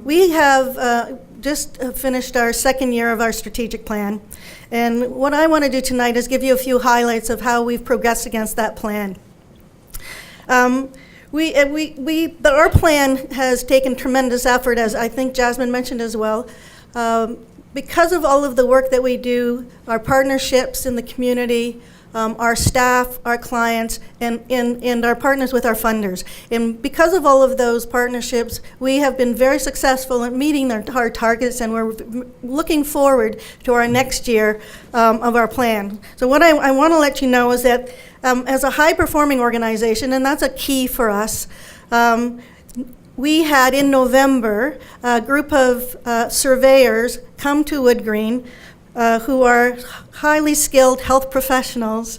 We have just finished our second year of our strategic plan. And what I want to do tonight is give you a few highlights of how we've progressed against that plan. Our plan has taken tremendous effort, as I think Jasmine mentioned as well. Because of all of the work that we do, our partnerships in the community, our staff, our clients, and our partners with our funders. And because of all of those partnerships, we have been very successful in meeting our targets, and we're looking forward to our next year of our plan. So what I want to let you know is that as a high-performing organization, and that's a key for us, we had in November a group of surveyors come to WoodGreen who are highly skilled health professionals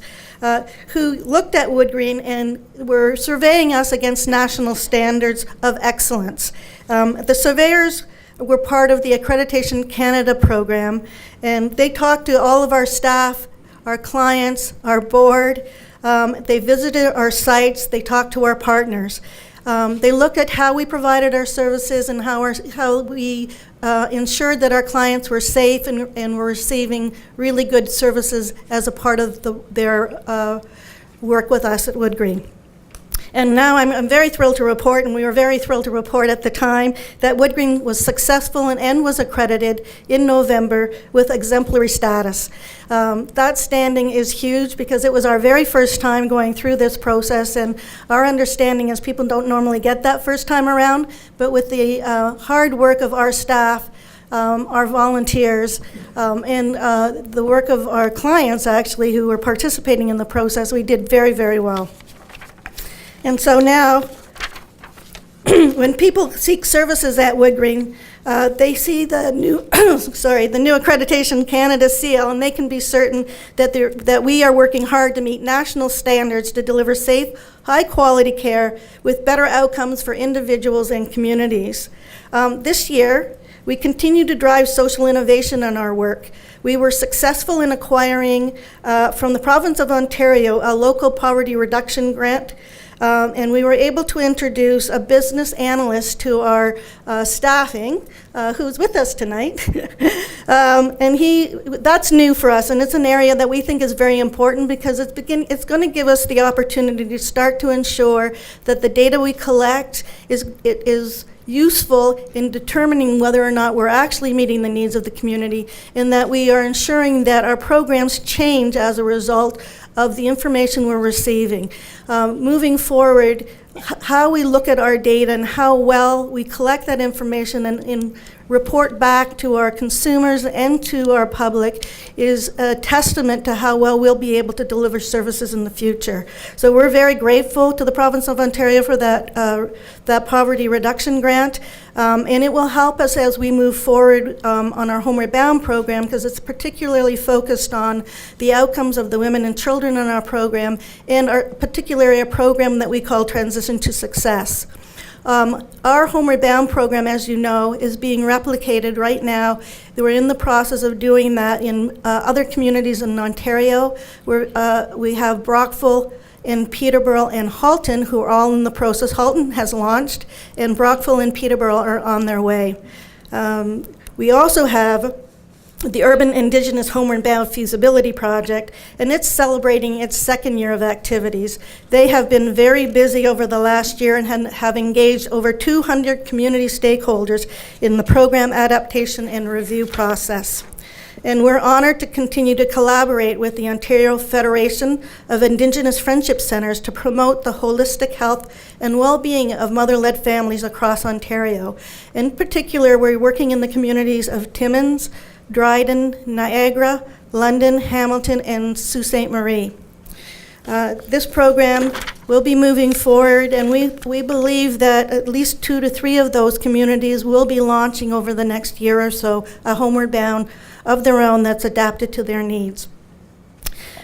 who looked at WoodGreen and were surveying us against national standards of excellence. The surveyors were part of the Accreditation Canada program, and they talked to all of our staff, our clients, our board. They visited our sites, they talked to our partners. They looked at how we provided our services and how we ensured that our clients were safe and were receiving really good services as a part of their work with us at WoodGreen. And now I'm very thrilled to report, and we were very thrilled to report at the time, that WoodGreen was successful and was accredited in November with exemplary status. That standing is huge because it was our very first time going through this process, and our understanding is people don't normally get that first time around, but with the hard work of our staff, our volunteers, and the work of our clients, actually, who were participating in the process, we did very, very well. And so now, when people seek services at WoodGreen, they see the new, the new Accreditation Canada seal, and they can be certain that we are working hard to meet national standards to deliver safe, high-quality care with better outcomes for individuals and communities. This year, we continue to drive social innovation in our work. We were successful in acquiring from the province of Ontario a local poverty reduction grant. And we were able to introduce a business analyst to our staffing, who's with us tonight. And that's new for us, and it's an area that we think is very important because it's going to give us the opportunity to start to ensure that the data we collect is useful in determining whether or not we're actually meeting the needs of the community, and that we are ensuring that our programs change as a result of the information we're receiving. Moving forward, how we look at our data and how well we collect that information and report back to our consumers and to our public is a testament to how well we'll be able to deliver services in the future. So we're very grateful to the province of Ontario for that poverty reduction grant, and it will help us as we move forward on our Homeward Bound program, because it's particularly focused on the outcomes of the women and children in our program, and particularly a program that we call Transition to Success. Our Homeward Bound program, as you know, is being replicated right now. We're in the process of doing that in other communities in Ontario. We have Brockville and Peterborough and Halton, who are all in the process. Halton has launched, and Brockville and Peterborough are on their way. We also have the Urban Indigenous Homeward Bound Feasibility Project, and it's celebrating its second year of activities. They have been very busy over the last year and have engaged over 200 community stakeholders in the program adaptation and review process. And we're honored to continue to collaborate with the Ontario Federation of Indigenous Friendship Centres to promote the holistic health and well-being of mother-led families across Ontario. In particular, we're working in the communities of Timmins, Dryden, Niagara, London, Hamilton, and Sault Ste. Marie. This program will be moving forward, and we believe that at least 2 to 3 of those communities will be launching over the next year or so a Homeward Bound of their own that's adapted to their needs.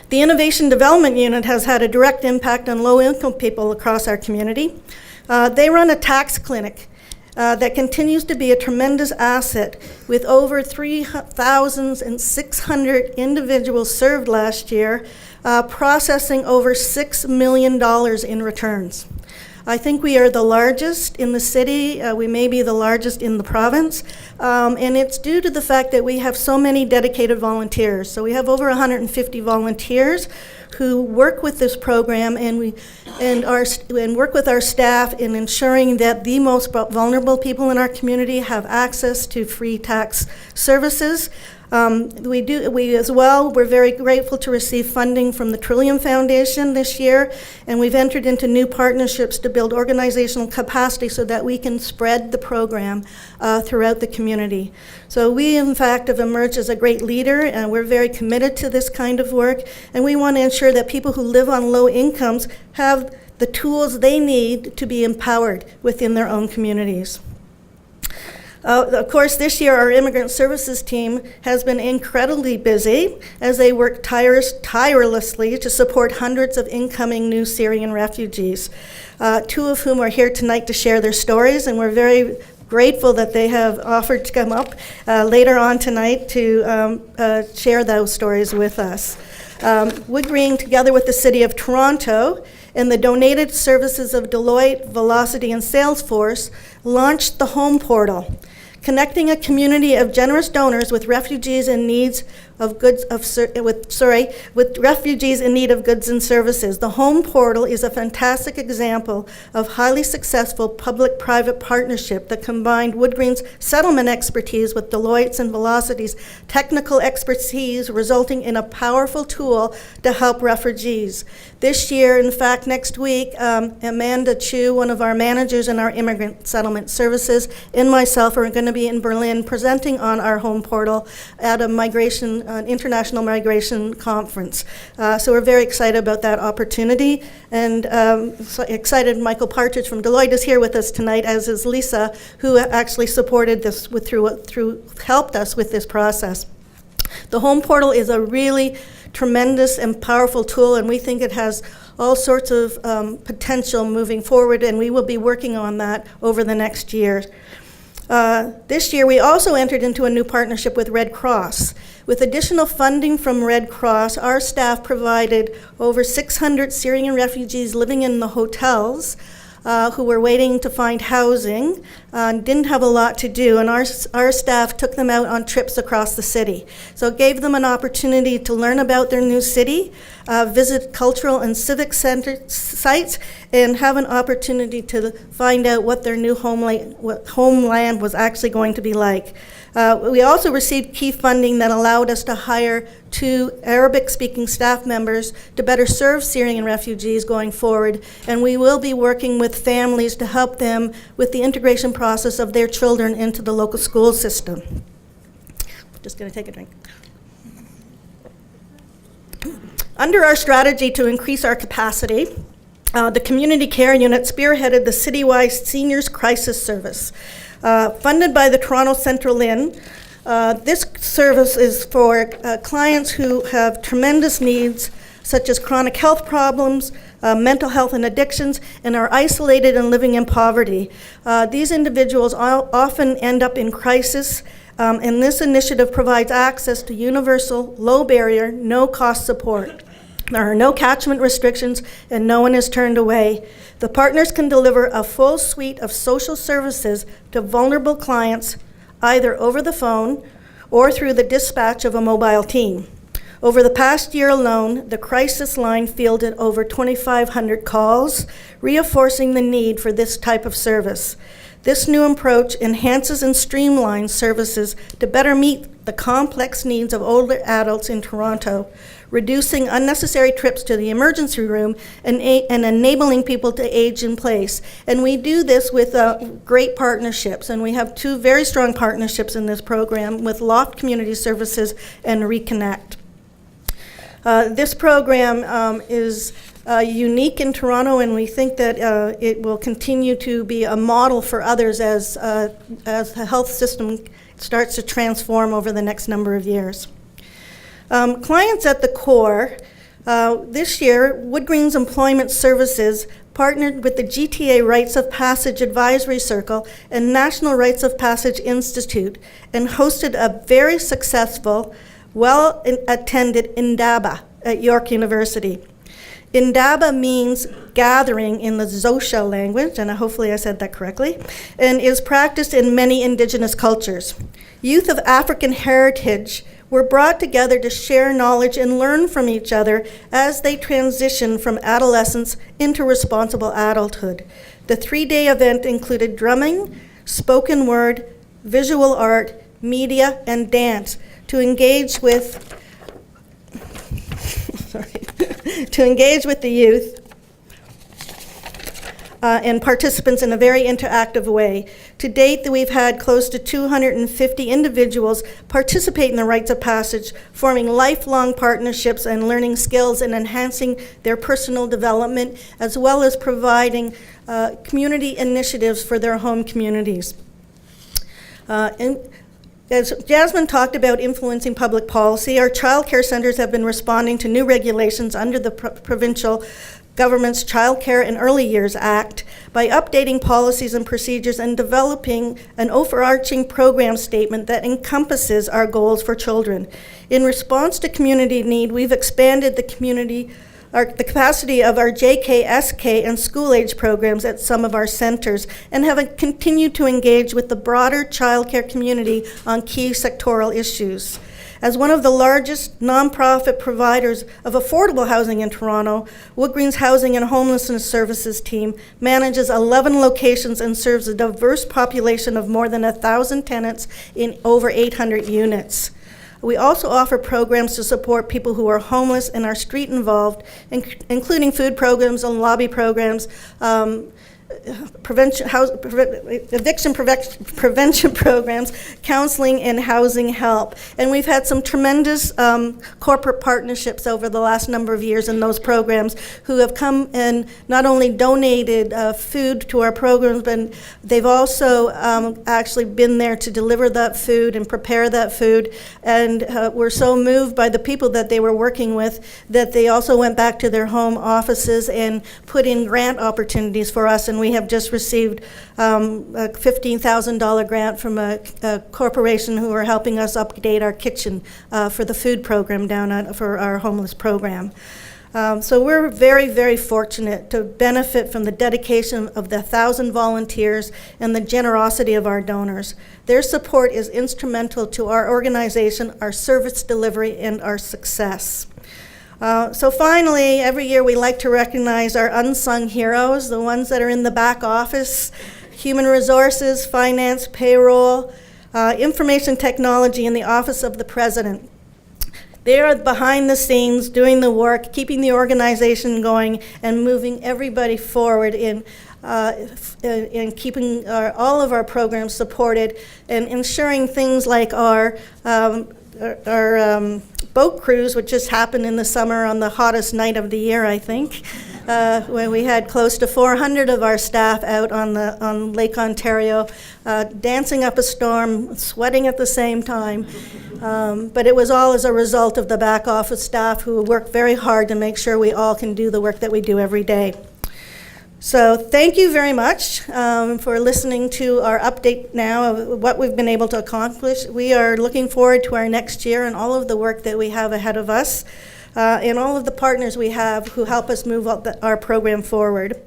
The Innovation Development Unit has had a direct impact on low-income people across our community. They run a tax clinic that continues to be a tremendous asset, with over 3,600 individuals served last year, processing over $6 million in returns. I think we are the largest in the city. We may be the largest in the province. And it's due to the fact that we have so many dedicated volunteers. So we have over 150 volunteers who work with this program and work with our staff in ensuring that the most vulnerable people in our community have access to free tax services. We're very grateful to receive funding from the Trillium Foundation this year, and we've entered into new partnerships to build organizational capacity so that we can spread the program throughout the community. So we, in fact, have emerged as a great leader, and we're very committed to this kind of work, and we want to ensure that people who live on low incomes have the tools they need to be empowered within their own communities. Of course, this year our Immigrant Services team has been incredibly busy as they work tirelessly to support hundreds of incoming new Syrian refugees, two of whom are here tonight to share their stories, and we're very grateful that they have offered to come up later on tonight to share those stories with us. WoodGreen, together with the City of Toronto, and the donated services of Deloitte, Velocity, and Salesforce, launched the Home Portal, connecting a community of generous donors with refugees in need of goods and services. The Home Portal is a fantastic example of highly successful public-private partnership that combined WoodGreen's settlement expertise with Deloitte's and Velocity's technical expertise, resulting in a powerful tool to help refugees. This year, in fact, next week, Amanda Chu, one of our managers in our Immigrant Settlement Services, and myself are going to be in Berlin presenting on our Home Portal at an international migration conference. So we're very excited about that opportunity, and so excited Michael Partridge from Deloitte is here with us tonight, as is Lisa, who actually supported this helped us with this process. The Home Portal is a really tremendous and powerful tool, and we think it has all sorts of potential moving forward, and we will be working on that over the next year. This year, we also entered into a new partnership with Red Cross. With additional funding from Red Cross, our staff provided over 600 Syrian refugees living in the hotels who were waiting to find housing, didn't have a lot to do, and our staff took them out on trips across the city. So it gave them an opportunity to learn about their new city, visit cultural and civic center sites, and have an opportunity to find out what their new homeland was actually going to be like. We also received key funding that allowed us to hire 2 Arabic-speaking staff members to better serve Syrian refugees going forward, and we will be working with families to help them with the integration process of their children into the local school system. Just going to take a drink. Under our strategy to increase our capacity, the Community Care Unit spearheaded the citywide Seniors Crisis Service. Funded by the Toronto Central Inn, this service is for clients who have tremendous needs, such as chronic health problems, mental health and addictions, and are isolated and living in poverty. These individuals often end up in crisis, and this initiative provides access to universal, low-barrier, no-cost support. There are no catchment restrictions, and no one is turned away. The partners can deliver a full suite of social services to vulnerable clients, either over the phone or through the dispatch of a mobile team. Over the past year alone, the crisis line fielded over 2,500 calls, reinforcing the need for this type of service. This new approach enhances and streamlines services to better meet the complex needs of older adults in Toronto, reducing unnecessary trips to the emergency room and enabling people to age in place. And we do this with great partnerships, and we have 2 very strong partnerships in this program with Loft Community Services and Reconnect. This program is unique in Toronto, and we think that it will continue to be a model for others as the health system starts to transform over the next number of years. Clients at the core, this year, WoodGreen's Employment Services partnered with the GTA Rites of Passage Advisory Circle and National Rites of Passage Institute and hosted a very successful, well-attended Indaba at York University. Indaba means gathering in the Xhosa language, and hopefully I said that correctly, and is practiced in many indigenous cultures. Youth of African heritage were brought together to share knowledge and learn from each other as they transition from adolescence into responsible adulthood. The 3-day event included drumming, spoken word, visual art, media, and dance to engage with the youth and participants in a very interactive way. To date, we've had close to 250 individuals participate in the rites of passage, forming lifelong partnerships and learning skills and enhancing their personal development, as well as providing community initiatives for their home communities. As Jasmine talked about influencing public policy, our child care centers have been responding to new regulations under the provincial government's Child Care and Early Years Act by updating policies and procedures and developing an overarching program statement that encompasses our goals for children. In response to community need, we've expanded the capacity of our JK, SK, and school-age programs at some of our centers and have continued to engage with the broader childcare community on key sectoral issues. As one of the largest nonprofit providers of affordable housing in Toronto, WoodGreen's Housing and Homelessness Services team manages 11 locations and serves a diverse population of more than 1,000 tenants in over 800 units. We also offer programs to support people who are homeless and are street involved, including food programs and lobby programs, eviction prevention programs, counseling, and housing help. And we've had some tremendous corporate partnerships over the last number of years in those programs who have come and not only donated food to our programs, but they've also actually been there to deliver that food and prepare that food. And we're so moved by the people that they were working with that they also went back to their home offices and put in grant opportunities for us. And we have just received a $15,000 grant from a corporation who are helping us update our kitchen for the food program for our homeless program. So we're very, very fortunate to benefit from the dedication of the 1,000 volunteers and the generosity of our donors. Their support is instrumental to our organization, our service delivery, and our success. So finally, every year we like to recognize our unsung heroes, the ones that are in the back office, human resources, finance, payroll, information technology in the office of the president. They are behind the scenes doing the work, keeping the organization going, and moving everybody forward in keeping all of our programs supported and ensuring things like our boat cruise, which just happened in the summer on the hottest night of the year, I think, when we had close to 400 of our staff out on Lake Ontario, dancing up a storm, sweating at the same time. But it was all as a result of the back office staff who worked very hard to make sure we all can do the work that we do every day. So thank you very much for listening to our update now of what we've been able to accomplish. We are looking forward to our next year and all of the work that we have ahead of us and all of the partners we have who help us move our program forward.